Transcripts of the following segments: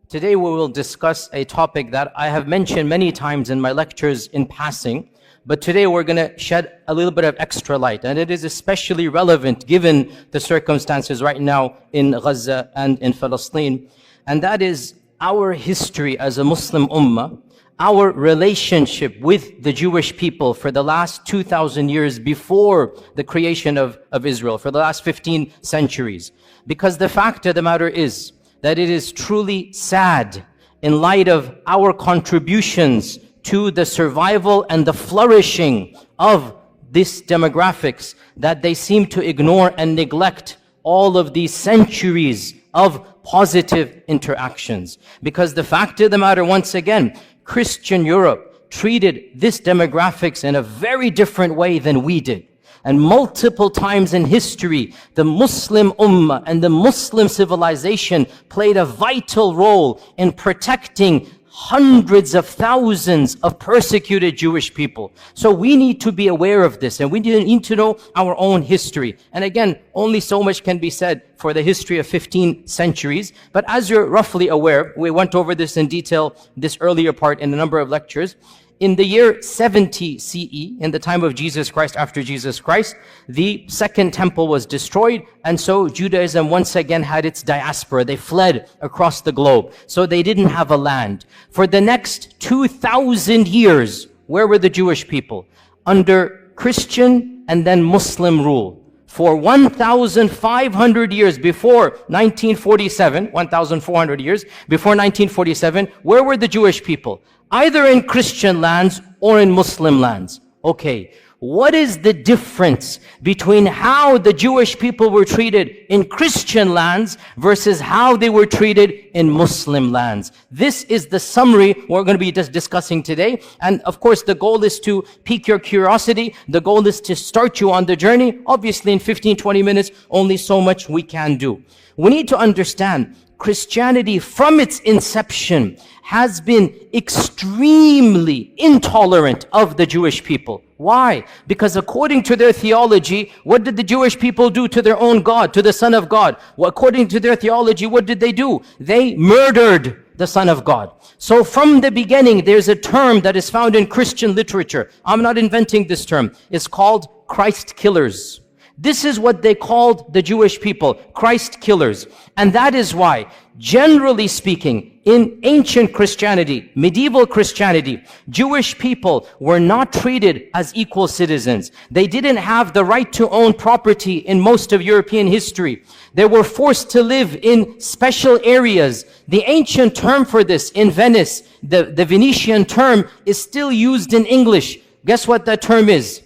Today we will discuss a topic that I have mentioned many times in my lectures in passing, but today we're going to shed a little bit of extra light, and it is especially relevant given the circumstances right now in Gaza and in Palestine, and that is our history as a Muslim ummah, our relationship with the Jewish people for the last 2,000 years before the creation of Israel, for the last 15 centuries. Because the fact of the matter is that it is truly sad in light of our contributions to the survival and the flourishing of this demographics that they seem to ignore and neglect all of these centuries of positive interactions. Because the fact of the matter, once again, Christian Europe treated this demographics in a very different way than we did. And multiple times in history, the Muslim ummah and the Muslim civilization played a vital role in protecting hundreds of thousands of persecuted Jewish people. So we need to be aware of this, and we need to know our own history. And again, only so much can be said for the history of 15 centuries. But as you're roughly aware, we went over this in detail this earlier part in a number of lectures. In the year 70 CE, in the time of Jesus Christ, after Jesus Christ, the second temple was destroyed, and so Judaism once again had its diaspora. They fled across the globe. So they didn't have a land. For the next 2,000 years, where were the Jewish people? Under Christian and then Muslim rule. For 1,500 years before 1947, 1,400 years before 1947, where were the Jewish people? Either in Christian lands or in Muslim lands. Okay, what is the difference between how the Jewish people were treated in Christian lands versus how they were treated in Muslim lands? This is the summary we're going to be discussing today. And of course, the goal is to pique your curiosity. The goal is to start you on the journey. Obviously, in 15, 20 minutes, only so much we can do. We need to understand Christianity from its inception has been extremely intolerant of the Jewish people. Why? Because according to their theology, what did the Jewish people do to their own God, to the Son of God? Well, according to their theology, what did they do? They murdered the Son of God. So from the beginning, there's a term that is found in Christian literature. I'm not inventing this term. It's called Christ killers. This is what they called the Jewish people, Christ killers. And that is why, generally speaking, in ancient Christianity, medieval Christianity, Jewish people were not treated as equal citizens. They didn't have the right to own property in most of European history. They were forced to live in special areas. The ancient term for this in Venice, the Venetian term, is still used in English. Guess what that term is?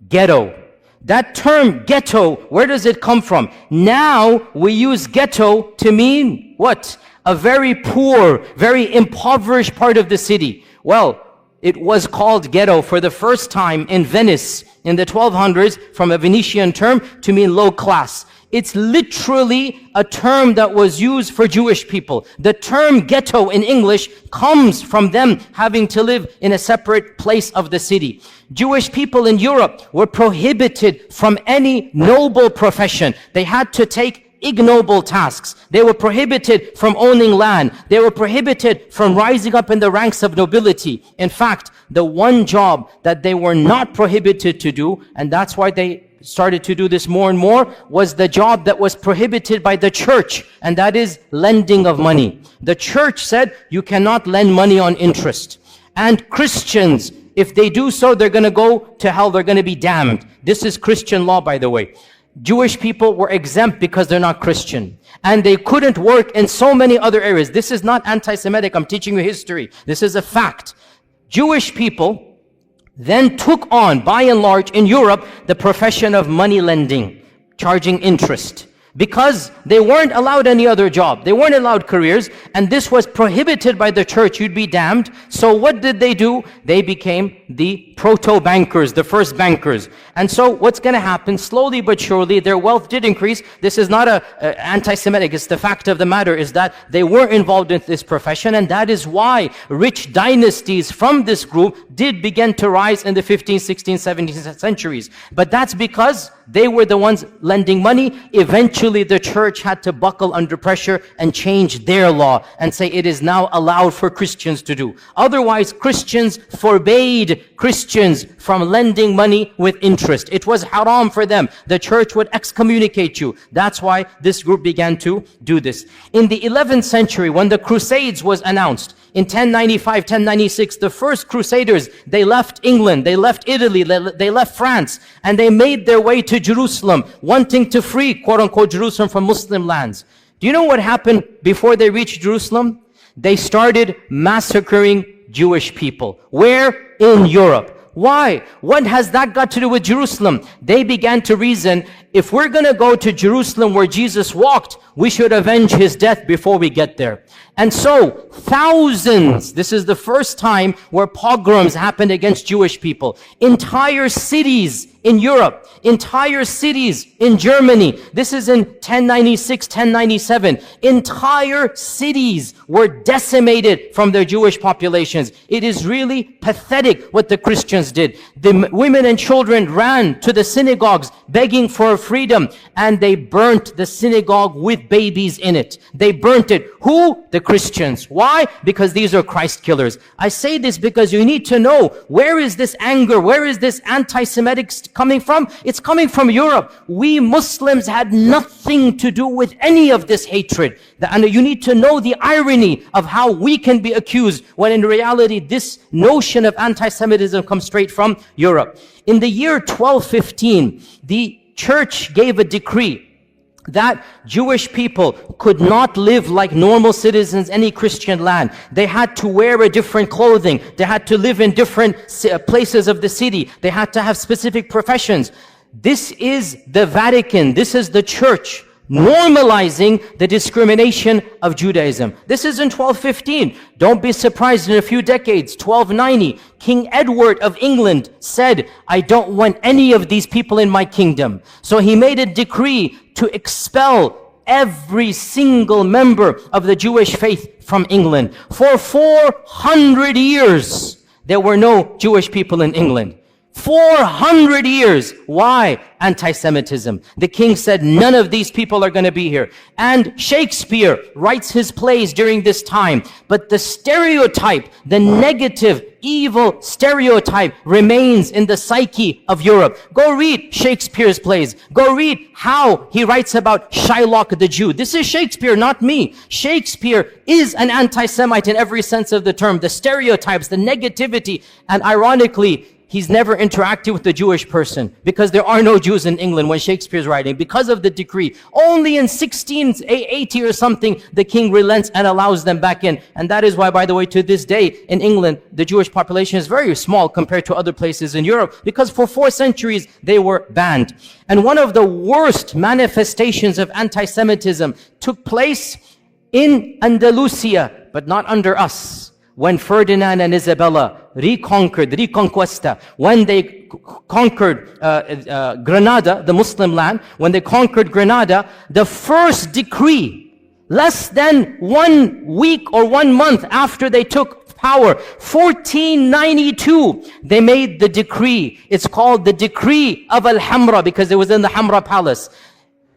Ghetto. That term, ghetto, where does it come from? Now we use ghetto to mean what? A very poor, very impoverished part of the city. Well, it was called ghetto for the first time in Venice in the 1200s from a Venetian term to mean low class. It's literally a term that was used for Jewish people. The term ghetto in English comes from them having to live in a separate place of the city. Jewish people in Europe were prohibited from any noble profession. They had to take ignoble tasks. They were prohibited from owning land. They were prohibited from rising up in the ranks of nobility. In fact, the one job that they were not prohibited to do, and that's why they started to do this more and more, was the job that was prohibited by the church, and that is lending of money. The church said you cannot lend money on interest. And Christians, if they do so, they're going to go to hell, they're going to be damned. This is Christian law, by the way. Jewish people were exempt because they're not Christian. And they couldn't work in so many other areas. This is not anti-Semitic, I'm teaching you history. This is a fact. Jewish people then took on, by and large, in Europe, the profession of money lending, charging interest. Because they weren't allowed any other job. They weren't allowed careers, and this was prohibited by the church. You'd be damned. So what did they do? They became the proto-bankers, the first bankers. And so what's going to happen, slowly but surely, their wealth did increase. This is not anti-Semitic, it's the fact of the matter is that they were involved in this profession, and that is why rich dynasties from this group did begin to rise in the 15th, 16th, 17th centuries. But that's because they were the ones lending money. Eventually the church had to buckle under pressure and change their law and say it is now allowed for Christians to do. Otherwise, Christians forbade Christians from lending money with interest. It was haram for them. The church would excommunicate you. That's why this group began to do this. In the 11th century, when the Crusades was announced, in 1095, 1096, the first Crusaders, they left England, they left Italy, they left France, and they made their way to Jerusalem, wanting to free, quote-unquote, Jerusalem from Muslim lands. Do you know what happened before they reached Jerusalem? They started massacring Jewish people. Where? In Europe. Why? What has that got to do with Jerusalem? They began to reason, if we're going to go to Jerusalem where Jesus walked, we should avenge his death before we get there. And so, thousands, this is the first time where pogroms happened against Jewish people. Entire cities in Europe, entire cities in Germany. This is in 1096, 1097. Entire cities were decimated from their Jewish populations. It is really pathetic what the Christians did. The women and children ran to the synagogues begging for freedom, and they burnt the synagogue with babies in it. They burnt it. Who? The Christians. Why? Because these are Christ killers. I say this because you need to know, where is this anger? Where is this anti-Semitic coming from? It's coming from Europe. We Muslims had nothing to do with any of this hatred. And you need to know the irony of how we can be accused when in reality this notion of anti-Semitism comes straight from Europe. In the year 1215, the church gave a decree that Jewish people could not live like normal citizens in any Christian land. They had to wear a different clothing. They had to live in different places of the city. They had to have specific professions. This is the Vatican. This is the church normalizing the discrimination of Judaism. This is in 1215. Don't be surprised in a few decades, 1290, King Edward of England said, I don't want any of these people in my kingdom. So he made a decree to expel every single member of the Jewish faith from England. For 400 years, there were no Jewish people in England. 400 years. Why? Anti-Semitism. The king said, none of these people are going to be here. And Shakespeare writes his plays during this time. But the stereotype, the negative, evil stereotype remains in the psyche of Europe. Go read Shakespeare's plays. Go read how he writes about Shylock the Jew. This is Shakespeare, not me. Shakespeare is an anti-Semite in every sense of the term. The stereotypes, the negativity, and ironically, he's never interacted with the Jewish person because there are no Jews in England when Shakespeare's writing because of the decree. Only in 1680 or something, the king relents and allows them back in. And that is why, by the way, to this day in England, the Jewish population is very small compared to other places in Europe because for 4 centuries, they were banned. And one of the worst manifestations of anti-Semitism took place in Andalusia, but not under us. When Ferdinand and Isabella Reconquista, when they conquered Granada, the Muslim land, when they conquered Granada, the first decree, less than 1 week or 1 month after they took power, 1492, they made the decree. It's called the Decree of Al-Hamra because it was in the Hamra Palace.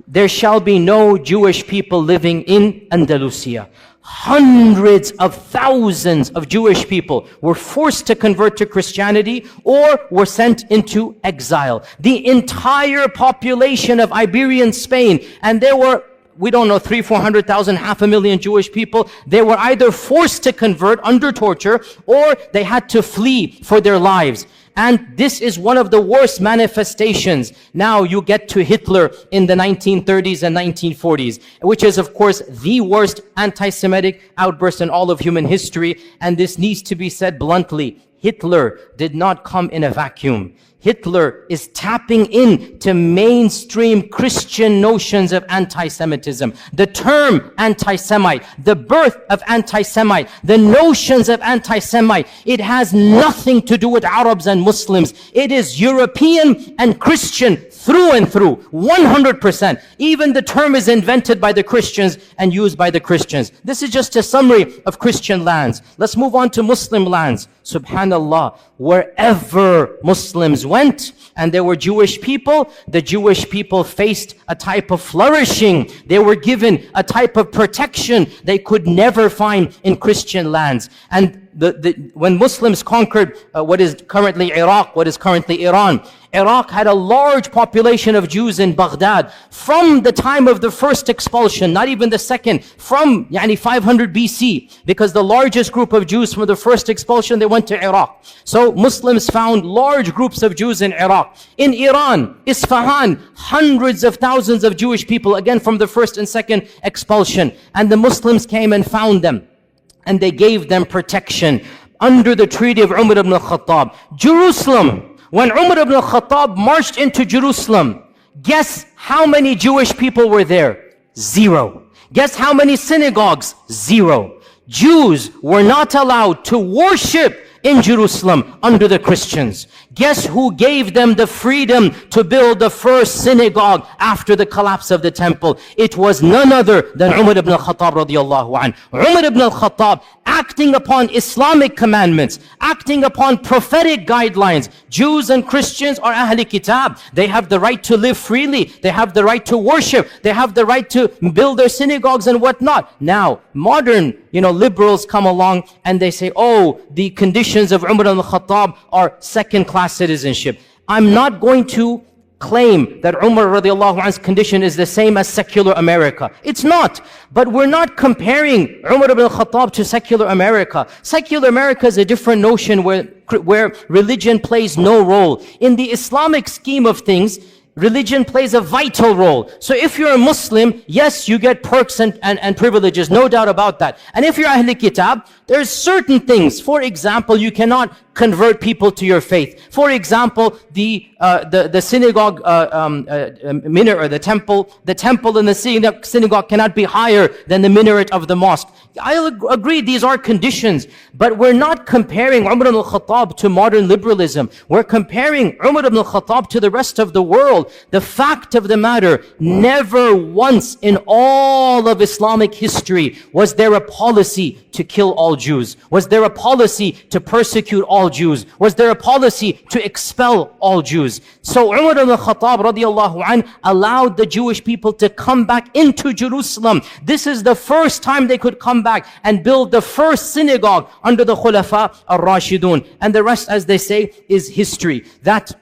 There shall be no Jewish people living in Andalusia. Hundreds of thousands of Jewish people were forced to convert to Christianity or were sent into exile. The entire population of Iberian Spain, and there were, we don't know, 300,000, 400,000, 500,000 Jewish people, they were either forced to convert under torture or they had to flee for their lives. And this is one of the worst manifestations. Now you get to Hitler in the 1930s and 1940s, which is of course the worst anti-Semitic outburst in all of human history. And this needs to be said bluntly. Hitler did not come in a vacuum. Hitler is tapping into mainstream Christian notions of anti-Semitism. The term anti-Semite, the birth of anti-Semite, the notions of anti-Semite, it has nothing to do with Arabs and Muslims. It is European and Christian through and through, 100%. Even the term is invented by the Christians and used by the Christians. This is just a summary of Christian lands. Let's move on to Muslim lands. Subhanallah, wherever Muslims went and there were Jewish people, the Jewish people faced a type of flourishing. They were given a type of protection they could never find in Christian lands. And when Muslims conquered what is currently Iraq, what is currently Iran, Iraq had a large population of Jews in Baghdad from the time of the first expulsion, not even the second, from 500 BC, because the largest group of Jews from the first expulsion, they went to Iraq. So Muslims found large groups of Jews in Iraq. In Iran, Isfahan, hundreds of thousands of Jewish people, again from the first and second expulsion. And the Muslims came and found them. And they gave them protection under the treaty of Umar ibn al-Khattab. Jerusalem, when Umar ibn al-Khattab marched into Jerusalem, guess how many Jewish people were there? 0. Guess how many synagogues? 0. Jews were not allowed to worship in Jerusalem under the Christians. Guess who gave them the freedom to build the first synagogue after the collapse of the temple? It was none other than Umar ibn al-Khattab radiyallahu anhu. Umar ibn al-Khattab, acting upon Islamic commandments, acting upon prophetic guidelines. Jews and Christians are Ahli Kitab. They have the right to live freely. They have the right to worship. They have the right to build their synagogues and whatnot. Now, modern, liberals come along and they say, oh, the conditions of Umar al-Khattab are second-class citizenship. I'm not going to claim that Umar radiallahu anhu's condition is the same as secular America. It's not. But we're not comparing Umar ibn al-Khattab to secular America. Secular America is a different notion where religion plays no role. In the Islamic scheme of things, religion plays a vital role. So if you're a Muslim, yes, you get perks and privileges, no doubt about that. And if you're Ahl Kitab, there's certain things. For example, you cannot convert people to your faith. For example, the synagogue minaret, or the temple in the synagogue cannot be higher than the minaret of the mosque. I agree, these are conditions, but we're not comparing Umar ibn al-Khattab to modern liberalism. We're comparing Umar ibn al-Khattab to the rest of the world. The fact of the matter, never once in all of Islamic history was there a policy to kill all Jews. Was there a policy to persecute all Jews? Was there a policy to expel all Jews? So Umar ibn al-Khattab radiyallahu anh allowed the Jewish people to come back into Jerusalem. This is the first time they could come back and build the first synagogue under the Khulafa al-Rashidun. And the rest, as they say, is history. That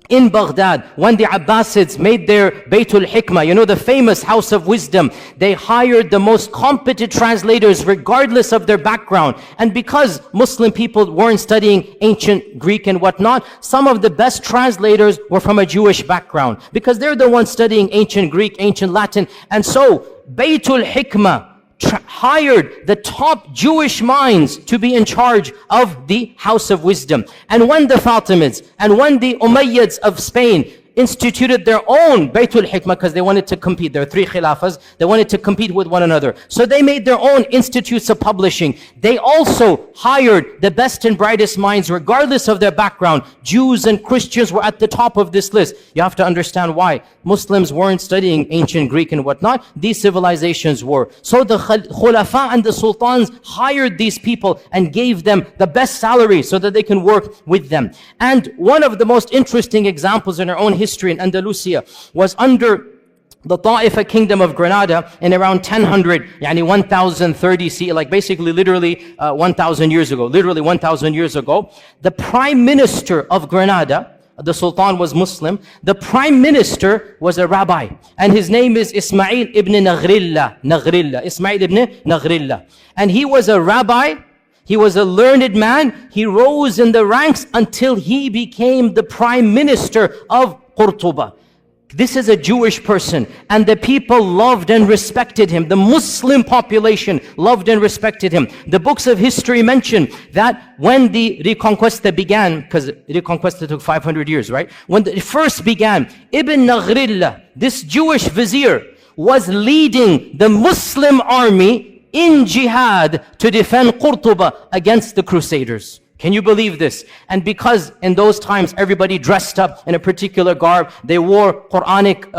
in Baghdad, when the Abbasids made their Baytul Hikmah, the famous house of wisdom, they hired the most competent translators regardless of their background. And because Muslim people weren't studying ancient Greek and whatnot, some of the best translators were from a Jewish background, because they're the ones studying ancient Greek, ancient Latin. And so Baytul Hikmah hired the top Jewish minds to be in charge of the House of Wisdom. And when the Fatimids and when the Umayyads of Spain instituted their own Baytul Hikmah, because they wanted to compete. There are 3 khilafas. They wanted to compete with one another. So they made their own institutes of publishing. They also hired the best and brightest minds, regardless of their background. Jews and Christians were at the top of this list. You have to understand why. Muslims weren't studying ancient Greek and whatnot. These civilizations were. So the Khulafa and the Sultans hired these people and gave them the best salary so that they can work with them. And one of the most interesting examples in our own history in Andalusia was under the Ta'ifa kingdom of Granada in around 1000, 1030 CE, like basically literally 1000 years ago. Literally 1000 years ago. The prime minister of Granada, the Sultan was Muslim. The prime minister was a rabbi, and his name is Ismail ibn Naghrilla. Ismail ibn Naghrilla. And he was a rabbi. He was a learned man. He rose in the ranks until he became the prime minister of Qurtuba. This is a Jewish person, and the people loved and respected him. The Muslim population loved and respected him. The books of history mention that when the Reconquista began, because Reconquista took 500 years, right? When it first began, Ibn Naghrillah, this Jewish vizier, was leading the Muslim army in jihad to defend Qurtuba against the Crusaders. Can you believe this? And because in those times everybody dressed up in a particular garb, they wore Quranic,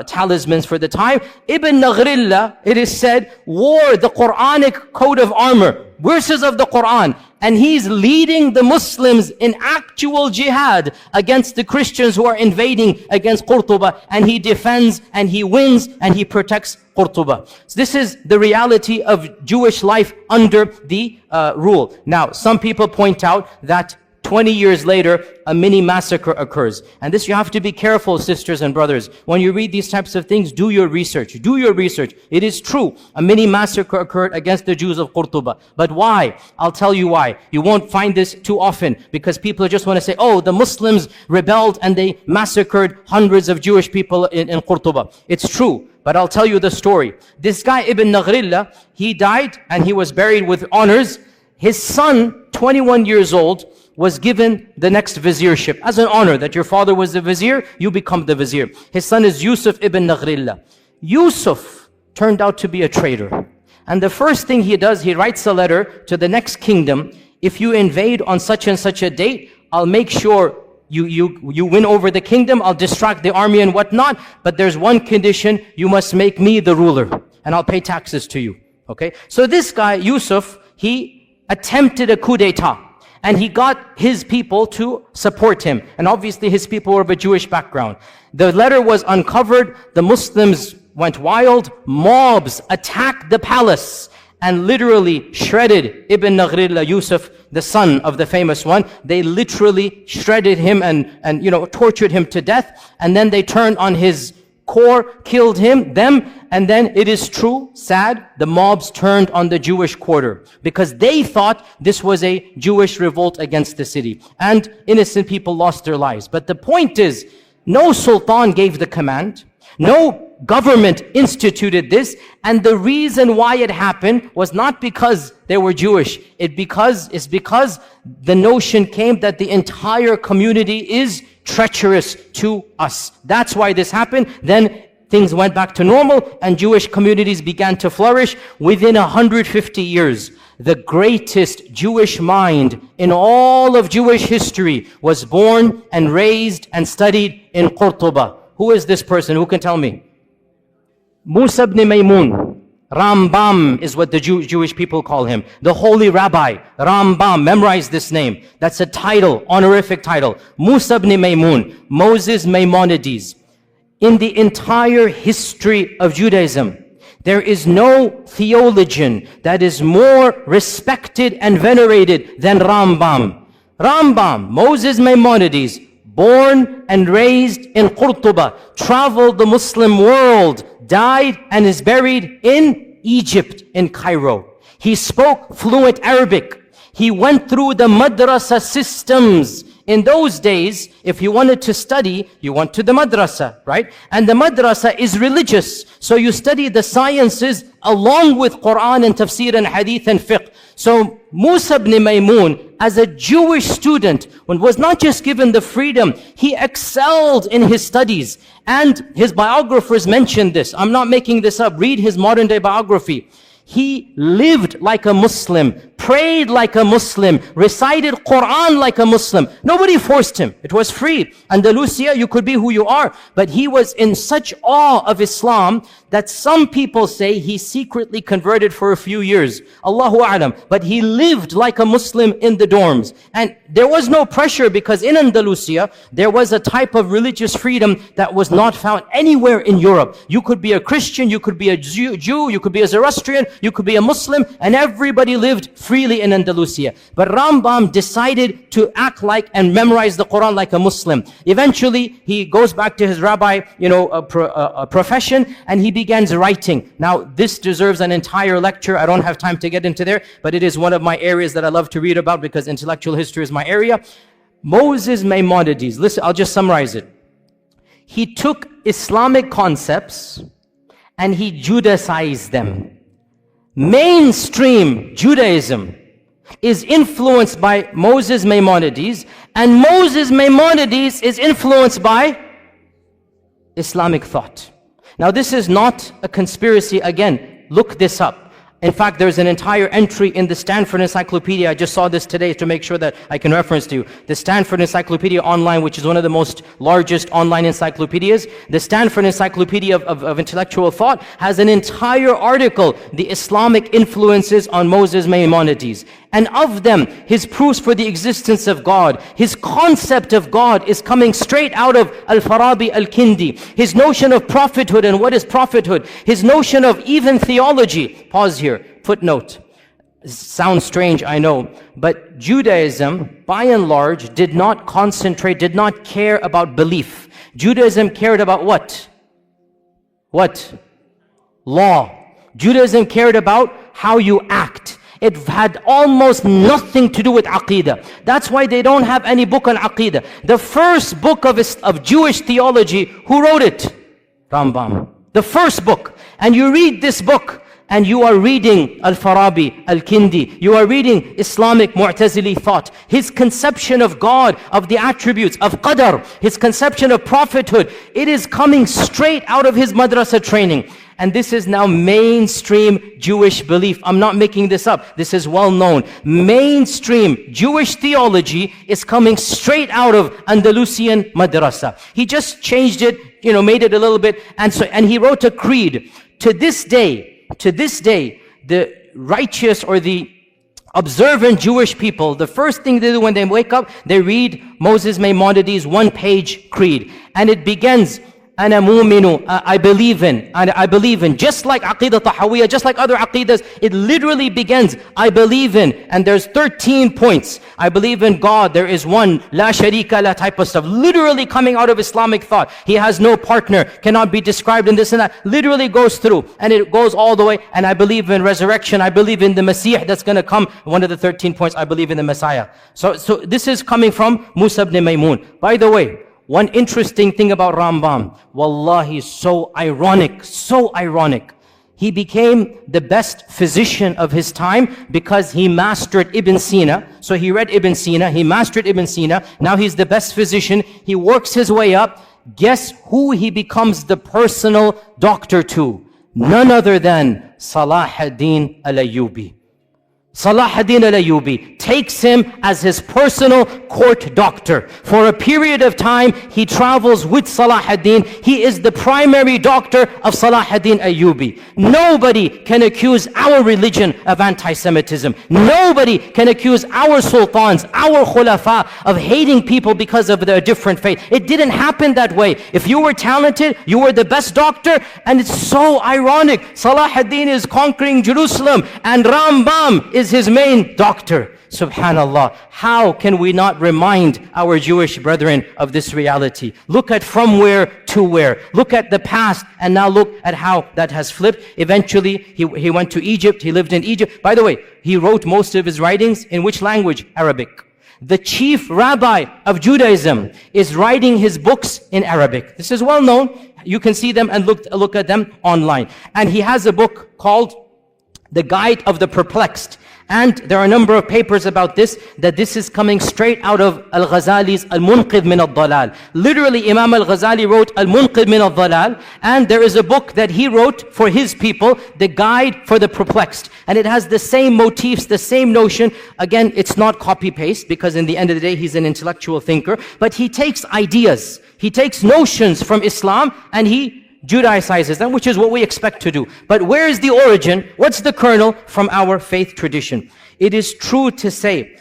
talismans for the time. Ibn Naghrillah, it is said, wore the Quranic coat of armor, verses of the Quran, and he's leading the Muslims in actual jihad against the Christians who are invading against Qurtuba, and he defends and he wins and he protects Qurtuba. So this is the reality of Jewish life under the rule. Now, some people point out that 20 years later, a mini massacre occurs. And this, you have to be careful, sisters and brothers. When you read these types of things, do your research. Do your research. It is true. A mini massacre occurred against the Jews of Qurtuba. But why? I'll tell you why. You won't find this too often because people just want to say, oh, the Muslims rebelled and they massacred hundreds of Jewish people in Qurtuba. It's true. But I'll tell you the story. This guy, Ibn Naghrillah, he died and he was buried with honors. His son, 21 years old, was given the next viziership as an honor that your father was the vizier, you become the vizier. His son is Yusuf ibn Naghrillah. Yusuf turned out to be a traitor. And the first thing he does, he writes a letter to the next kingdom. If you invade on such and such a date, I'll make sure you win over the kingdom. I'll distract the army and whatnot. But there's one condition, you must make me the ruler. And I'll pay taxes to you. Okay? So this guy, Yusuf, he attempted a coup d'etat. And he got his people to support him. And obviously his people were of a Jewish background. The letter was uncovered. The Muslims went wild. Mobs attacked the palace and literally shredded Ibn Naghrillah, Yusuf, the son of the famous one. They literally shredded him and tortured him to death. And then they turned on his core, killed them, and then it is true, sad, the mobs turned on the Jewish quarter because they thought this was a Jewish revolt against the city. And innocent people lost their lives. But the point is, no sultan gave the command, no government instituted this, and the reason why it happened was not because they were Jewish. It's because the notion came that the entire community is treacherous to us. That's why this happened. Then things went back to normal and Jewish communities began to flourish. Within 150 years, the greatest Jewish mind in all of Jewish history was born and raised and studied in Qurtuba. Who is this person? Who can tell me? Musa ibn Maymun. Rambam is what the Jewish people call him. The holy rabbi, Rambam. Memorize this name. That's a title, honorific title. Musa ibn Maymun, Moses Maimonides. In the entire history of Judaism, there is no theologian that is more respected and venerated than Rambam. Rambam, Moses Maimonides, born and raised in Qurtuba, traveled the Muslim world, died and is buried in Egypt, in Cairo. He spoke fluent Arabic. He went through the madrasa systems. In those days, if you wanted to study, you went to the madrasa, right? And the madrasa is religious. So you study the sciences along with Quran and tafsir and hadith and fiqh. So Musa ibn Maymun, as a Jewish student, was not just given the freedom, he excelled in his studies. And his biographers mentioned this. I'm not making this up. Read his modern day biography. He lived like a Muslim, prayed like a Muslim, recited Quran like a Muslim. Nobody forced him. It was free. Andalusia, you could be who you are. But he was in such awe of Islam that some people say he secretly converted for a few years. Allahu A'lam. But he lived like a Muslim in the dorms. And there was no pressure because in Andalusia, there was a type of religious freedom that was not found anywhere in Europe. You could be a Christian, you could be a Jew, you could be a Zoroastrian, you could be a Muslim, and everybody lived freely in Andalusia. But Rambam decided to act like and memorize the Quran like a Muslim. Eventually, he goes back to his rabbi, profession, and he begins writing. Now, this deserves an entire lecture. I don't have time to get into there, but it is one of my areas that I love to read about because intellectual history is my area. Moses Maimonides. Listen, I'll just summarize it. He took Islamic concepts and he Judaicized them. Mainstream Judaism is influenced by Moses Maimonides, and Moses Maimonides is influenced by Islamic thought. Now this is not a conspiracy. Again, look this up. In fact, there's an entire entry in the Stanford Encyclopedia. I just saw this today to make sure that I can reference to you. The Stanford Encyclopedia Online, which is one of the most largest online encyclopedias. The Stanford Encyclopedia of Intellectual Thought has an entire article, the Islamic influences on Moses Maimonides. And of them, his proofs for the existence of God, his concept of God is coming straight out of Al-Farabi Al-Kindi. His notion of prophethood and what is prophethood. His notion of even theology. Pause here, footnote. Sounds strange, I know. But Judaism, by and large, did not concentrate, did not care about belief. Judaism cared about what? What? Law. Judaism cared about how you act. It had almost nothing to do with Aqidah. That's why they don't have any book on Aqidah. The first book of Jewish theology, who wrote it? Rambam. The first book. And you read this book, and you are reading Al-Farabi, Al-Kindi. You are reading Islamic Mu'tazili thought. His conception of God, of the attributes, of Qadar, his conception of prophethood, it is coming straight out of his madrasa training. And this is now mainstream Jewish belief. I'm not making this up. This is well known. Mainstream Jewish theology is coming straight out of Andalusian madrasa. He just changed it, made it a little bit. And he wrote a creed. To this day, the righteous or the observant Jewish people, the first thing they do when they wake up, they read Moses Maimonides' one-page creed. And it begins, Ana mu'minu, I believe in, just like Aqidah Tahawiyya, just like other Aqidas, it literally begins, I believe in, and there's 13 points. I believe in God, there is one, la sharika la type of stuff, literally coming out of Islamic thought. He has no partner, cannot be described in this and that, literally goes through, and it goes all the way, and I believe in resurrection, I believe in the Masih that's going to come, one of the 13 points, I believe in the Messiah. So this is coming from Musa ibn Maymun. By the way, one interesting thing about Rambam, wallahi, so ironic. He became the best physician of his time because he mastered Ibn Sina. So he read Ibn Sina, he mastered Ibn Sina. Now he's the best physician. He works his way up. Guess who he becomes the personal doctor to? None other than Salah ad-Din al-Ayyubi. Salah ad-Din al-Ayyubi takes him as his personal court doctor. For a period of time, he travels with Salah ad-Din. He is the primary doctor of Salah ad-Din Ayyubi. Nobody can accuse our religion of anti-Semitism. Nobody can accuse our sultans, our khulafa of hating people because of their different faith. It didn't happen that way. If you were talented, you were the best doctor, and it's so ironic. Salah ad-Din is conquering Jerusalem, and Rambam is his main doctor. Subhanallah. How can we not remind our Jewish brethren of this reality? Look at from where to where. Look at the past and now look at how that has flipped. Eventually, he went to Egypt. He lived in Egypt. By the way, he wrote most of his writings in which language? Arabic. The chief rabbi of Judaism is writing his books in Arabic. This is well known. You can see them and look at them online. And he has a book called The Guide of the Perplexed. And there are a number of papers about this, that this is coming straight out of Al-Ghazali's Al-Munqidh min al-Dalal. Literally, Imam Al-Ghazali wrote Al-Munqidh min al-Dalal, and there is a book that he wrote for his people, The Guide for the Perplexed. And it has the same motifs, the same notion. Again, it's not copy-paste, because in the end of the day, he's an intellectual thinker. But he takes ideas, he takes notions from Islam, and he Judaicizes them, which is what we expect to do. But where is the origin? What's the kernel? From our faith tradition. It is true to say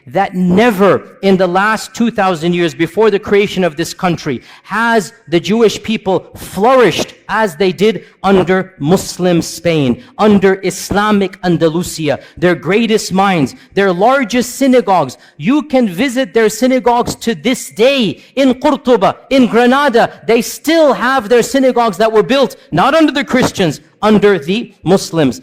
that never in the last 2,000 years before the creation of this country has the Jewish people flourished as they did under Muslim Spain, under Islamic Andalusia, their greatest minds, their largest synagogues. You can visit their synagogues to this day in Qurtuba, in Granada. They still have their synagogues that were built not under the Christians, under the Muslims.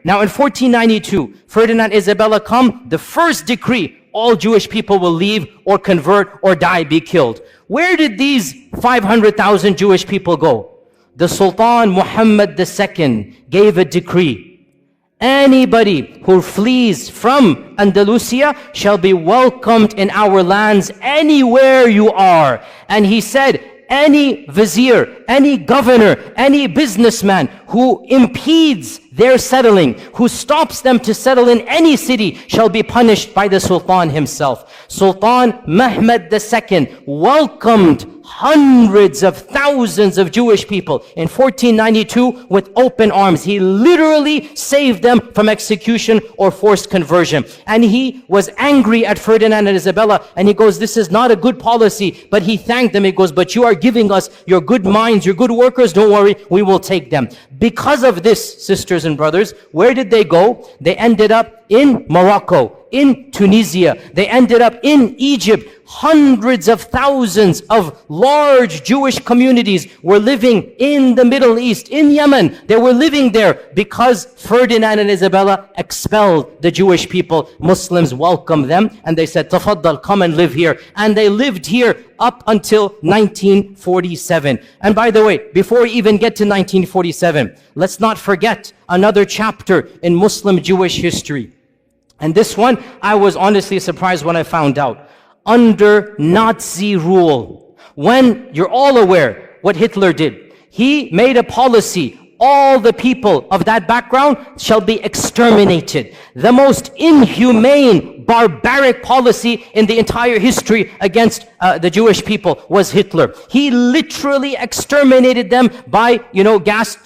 Now in 1492, Ferdinand Isabella come, the first decree all Jewish people will leave or convert or die, be killed. Where did these 500,000 Jewish people go? The Sultan Muhammad II gave a decree. Anybody who flees from Andalusia shall be welcomed in our lands anywhere you are. And he said, any vizier, any governor, any businessman who impedes their settling, who stops them to settle in any city, shall be punished by the Sultan himself. Sultan Mehmed II welcomed hundreds of thousands of Jewish people in 1492 with open arms. He literally saved them from execution or forced conversion. And he was angry at Ferdinand and Isabella, and he goes, this is not a good policy. But he thanked them. He goes, but you are giving us your good minds, your good workers. Don't worry, we will take them. Because of this, sisters and brothers, where did they go? They ended up in Morocco, in Tunisia. They ended up in Egypt. Hundreds of thousands of large Jewish communities were living in the Middle East, in Yemen. They were living there because Ferdinand and Isabella expelled the Jewish people. Muslims welcomed them and they said, Tafaddal, come and live here. And they lived here up until 1947. And by the way, before we even get to 1947, let's not forget another chapter in Muslim Jewish history. And this one, I was honestly surprised when I found out. Under Nazi rule, when you're all aware what Hitler did, he made a policy, all the people of that background shall be exterminated. The most inhumane, barbaric policy in the entire history against the Jewish people was Hitler. He literally exterminated them by, gas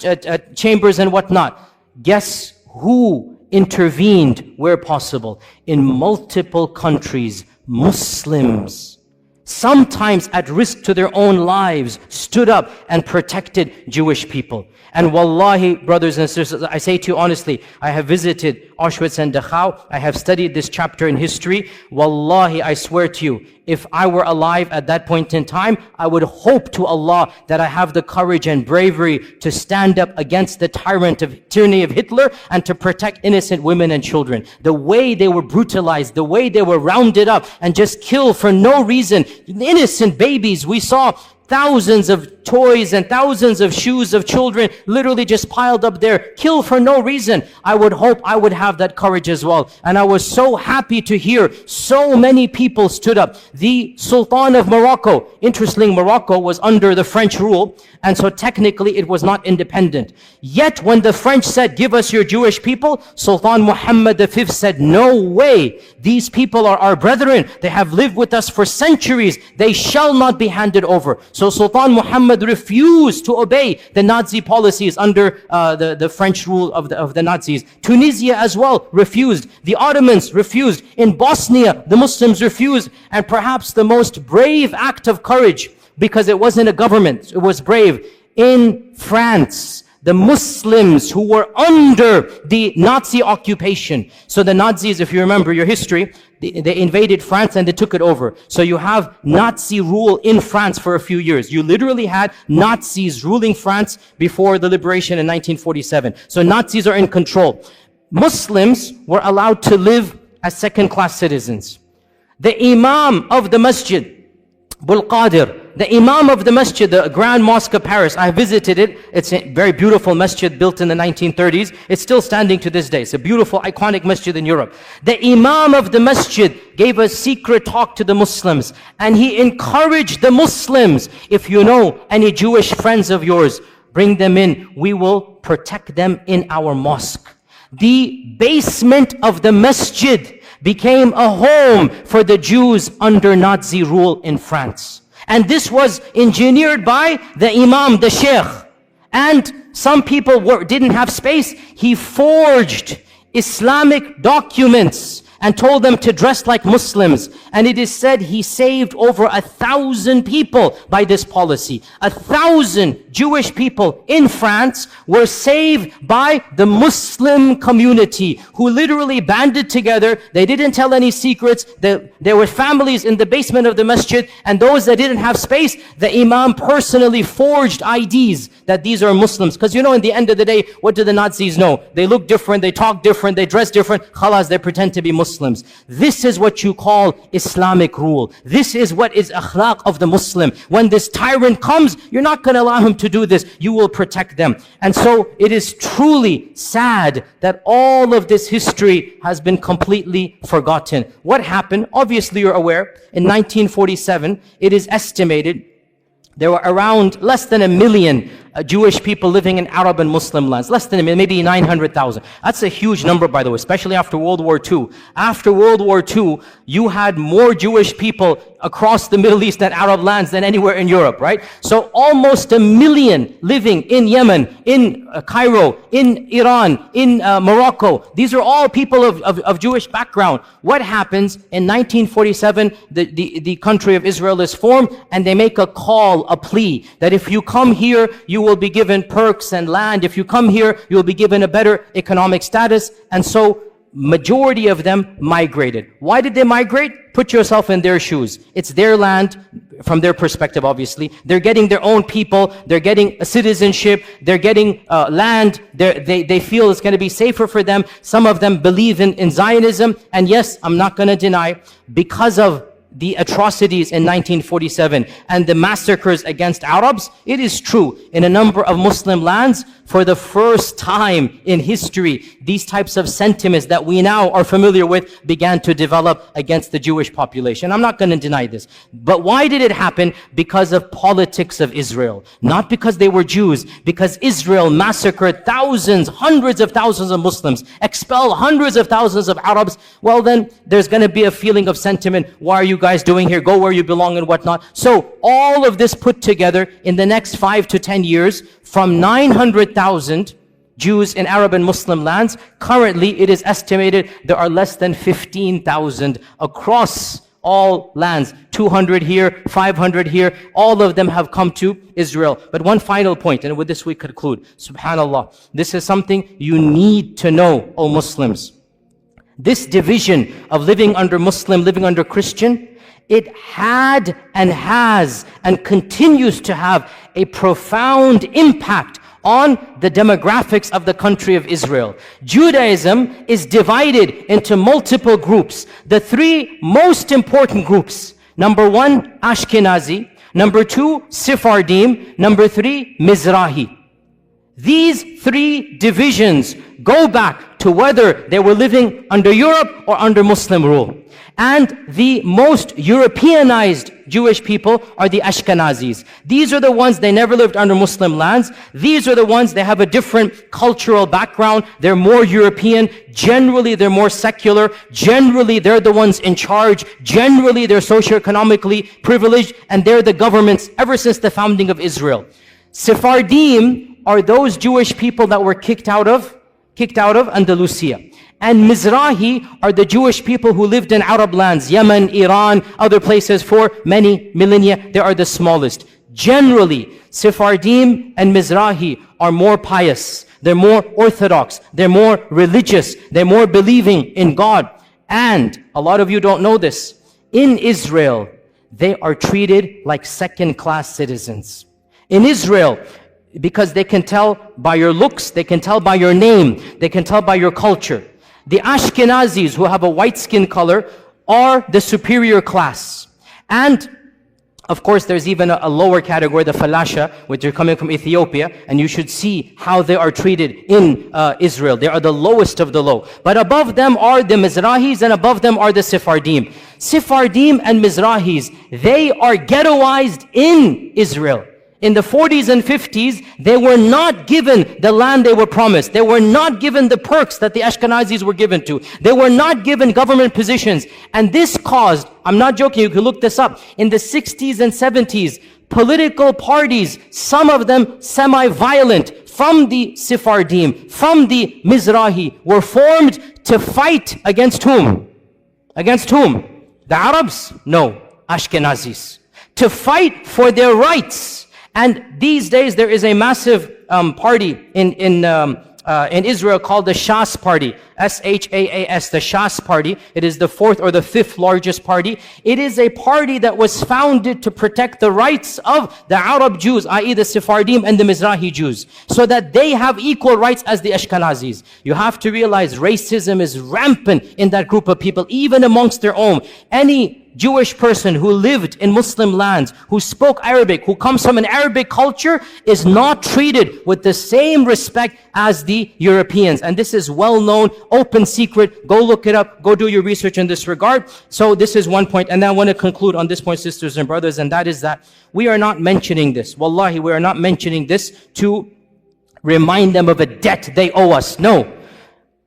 chambers and whatnot. Guess who intervened where possible? In multiple countries, Muslims, sometimes at risk to their own lives, stood up and protected Jewish people. And wallahi, brothers and sisters, I say to you honestly, I have visited Auschwitz and Dachau. I have studied this chapter in history. Wallahi, I swear to you, if I were alive at that point in time, I would hope to Allah that I have the courage and bravery to stand up against the tyranny of Hitler and to protect innocent women and children. The way they were brutalized, the way they were rounded up and just killed for no reason. Innocent babies, we saw thousands of toys and thousands of shoes of children literally just piled up there, killed for no reason. I would hope I would have that courage as well. And I was so happy to hear so many people stood up. The Sultan of Morocco, interestingly, Morocco was under the French rule, and so technically it was not independent. Yet when the French said, give us your Jewish people, Sultan Muhammad V said, no way. These people are our brethren. They have lived with us for centuries. They shall not be handed over. So Sultan Muhammad refused to obey the Nazi policies under the French rule of the Nazis. Tunisia as well refused. The Ottomans refused. In Bosnia, the Muslims refused. And perhaps the most brave act of courage, because it wasn't a government, it was brave. In France, the Muslims who were under the Nazi occupation. So the Nazis, if you remember your history, they invaded France and they took it over. So you have Nazi rule in France for a few years. You literally had Nazis ruling France before the liberation in 1947. So Nazis are in control. Muslims were allowed to live as second-class citizens. The Imam of the Masjid, Bul Qadir, the Imam of the Masjid, the Grand Mosque of Paris, I visited it. It's a very beautiful masjid built in the 1930s. It's still standing to this day. It's a beautiful, iconic masjid in Europe. The Imam of the Masjid gave a secret talk to the Muslims, and he encouraged the Muslims, if you know any Jewish friends of yours, bring them in. We will protect them in our mosque. The basement of the masjid became a home for the Jews under Nazi rule in France. And this was engineered by the Imam, the Sheikh. And some people didn't have space. He forged Islamic documents and told them to dress like Muslims. And it is said he saved over 1,000 people by this policy. 1,000 Jewish people in France were saved by the Muslim community who literally banded together. They didn't tell any secrets. There were families in the basement of the masjid, and those that didn't have space, the Imam personally forged IDs that these are Muslims. Because in the end of the day, what do the Nazis know? They look different, they talk different, they dress different. Khalas, they pretend to be Muslims. Muslims. This is what you call Islamic rule. This is what is akhlaq of the Muslim. When this tyrant comes, you're not going to allow him to do this. You will protect them. And so it is truly sad that all of this history has been completely forgotten. What happened? Obviously you're aware, in 1947, it is estimated there were around less than 1 million Jewish people living in Arab and Muslim lands. Less than 1 million, maybe 900,000. That's a huge number, by the way, especially after World War II. After World War II, you had more Jewish people across the Middle East and Arab lands than anywhere in Europe, right? So almost 1 million living in Yemen, in Cairo, in Iran, in Morocco. These are all people of Jewish background. What happens in 1947? The country of Israel is formed, and they make a call, a plea, that if you come here, you will be given perks and land. If you come here, you will be given a better economic status. And so majority of them migrated. Why did they migrate? Put yourself in their shoes. It's their land from their perspective, obviously. They're getting their own people. They're getting a citizenship. They're getting land. They feel it's going to be safer for them. Some of them believe in Zionism. And yes, I'm not going to deny, because of the atrocities in 1947 and the massacres against Arabs, it is true, in a number of Muslim lands, for the first time in history, these types of sentiments that we now are familiar with began to develop against the Jewish population. I'm not going to deny this. But why did it happen? Because of politics of Israel. Not because they were Jews, because Israel massacred thousands, hundreds of thousands of Muslims, expelled hundreds of thousands of Arabs. Well then, there's going to be a feeling of sentiment. Why are you guys doing here? Go where you belong and whatnot. So all of this put together in the next 5 to 10 years, from 900,000 Jews in Arab and Muslim lands, currently it is estimated there are less than 15,000 across all lands. 200 here, 500 here. All of them have come to Israel. But one final point, and with this we conclude. Subhanallah. This is something you need to know, O Muslims. This division of living under Muslim, living under Christian, it had and has and continues to have a profound impact on the demographics of the country of Israel. Judaism is divided into multiple groups. The three most important groups: number 1, Ashkenazi; number 2, Sephardim; number 3, Mizrahi. These three divisions go back to whether they were living under Europe or under Muslim rule. And the most Europeanized Jewish people are the Ashkenazis. These are the ones, they never lived under Muslim lands. These are the ones, they have a different cultural background. They're more European. Generally, they're more secular. Generally, they're the ones in charge. Generally, they're socioeconomically privileged. And they're the governments ever since the founding of Israel. Sephardim are those Jewish people that were kicked out of Andalusia. And Mizrahi are the Jewish people who lived in Arab lands, Yemen, Iran, other places for many millennia. They are the smallest. Generally, Sephardim and Mizrahi are more pious. They're more orthodox. They're more religious. They're more believing in God. And a lot of you don't know this. In Israel, they are treated like second-class citizens. In Israel, because they can tell by your looks, they can tell by your name, they can tell by your culture. The Ashkenazis, who have a white skin color, are the superior class. And of course, there's even a lower category, the Falasha, which are coming from Ethiopia, and you should see how they are treated in Israel. They are the lowest of the low. But above them are the Mizrahis, and above them are the Sephardim. Sephardim and Mizrahis, they are ghettoized in Israel. In the 40s and 50s, they were not given the land they were promised. They were not given the perks that the Ashkenazis were given to. They were not given government positions. And this caused, I'm not joking, you can look this up, in the 60s and 70s, political parties, some of them semi-violent, from the Sephardim, from the Mizrahi, were formed to fight against whom? Against whom? The Arabs? No, Ashkenazis. To fight for their rights. And these days there is a massive party in in Israel called the Shas Party, S-H-A-A-S, the Shas Party. It is the fourth or the fifth largest party. It is a party that was founded to protect the rights of the Arab Jews, i.e. the Sephardim and the Mizrahi Jews, so that they have equal rights as the Ashkenazis. You have to realize racism is rampant in that group of people, even amongst their own. Any Jewish person who lived in Muslim lands, who spoke Arabic, who comes from an Arabic culture, is not treated with the same respect as the Europeans. And this is well known, open secret. Go look it up. Go do your research in this regard. So this is one point. And then I want to conclude on this point, sisters and brothers, and that is that we are not mentioning this. Wallahi, we are not mentioning this to remind them of a debt they owe us. No.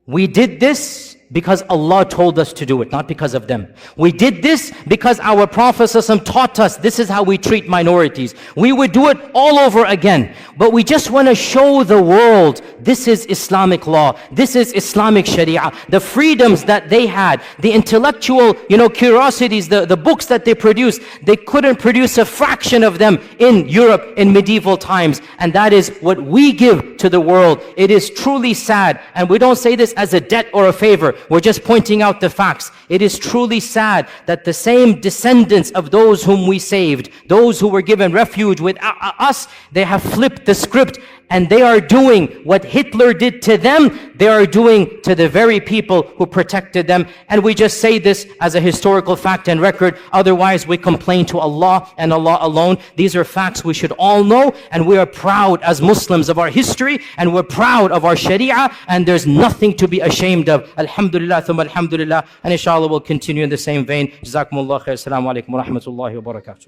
We did this because Allah told us to do it, not because of them. We did this because our Prophet ﷺ taught us this is how we treat minorities. We would do it all over again. But we just want to show the world this is Islamic law. This is Islamic Sharia. The freedoms that they had, the intellectual, curiosities, the books that they produced, they couldn't produce a fraction of them in Europe in medieval times. And that is what we give to the world. It is truly sad. And we don't say this as a debt or a favor. We're just pointing out the facts. It is truly sad that the same descendants of those whom we saved, those who were given refuge with us, they have flipped the script and they are doing what Hitler did to them, they are doing to the very people who protected them. And we just say this as a historical fact and record. Otherwise, we complain to Allah and Allah alone. These are facts we should all know, and we are proud as Muslims of our history, and we're proud of our Sharia, and there's nothing to be ashamed of. Alhamdulillah, thumma alhamdulillah, and inshallah we'll continue in the same vein. Jazakumullah khair. Assalamu alaikum wa rahmatullahi wa barakatuh.